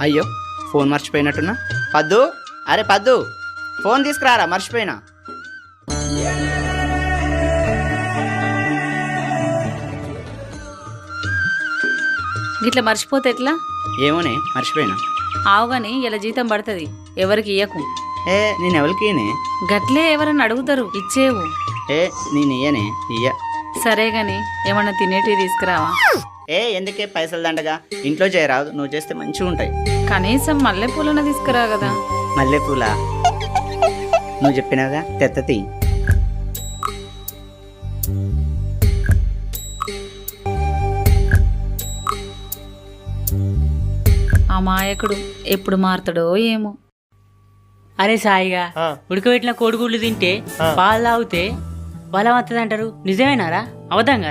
అయ్యో ఫోన్ మర్చిపోయినట్టున్నా. పద్దు, అరే పద్దు, ఫోన్ తీసుకురారా, మర్చిపోయినా. గిట్లా మర్చిపోతే ఎట్లా? ఏమోనే మర్చిపోయినా. ఆవుగాని ఇలా జీతం పడుతుంది, ఎవరికి ఇయ్యకు. ఏ నేను ఎవరికి ఇయ్యనే? గట్లే ఎవరన్నా అడుగుతారు, ఇచ్చేవు. ఏ నేను ఇయ్యనే, ఇయ్య. సరే గాని ఏమన్నా తినేటివి తీసుకురావా? ఏ ఎందుకే పైసలు దండగా, ఇంట్లో చేయరాదు, నువ్వు చేస్తే మంచిగా ఉంటాయి. కనీసం మల్లెపూలన తీసుకురా కదా. మల్లెపూల నువ్వు చెప్పినావుగా, తెత్తతి. ఆ మాయకుడు ఎప్పుడు మారుతాడో ఏమో. అరే సాయిగా, ఉడకబెట్టిన కోడిగుడ్లు తింటే పాలు తాగితే బలం వస్తుంది అంటారు, నిజమేనారా? అవదంగా?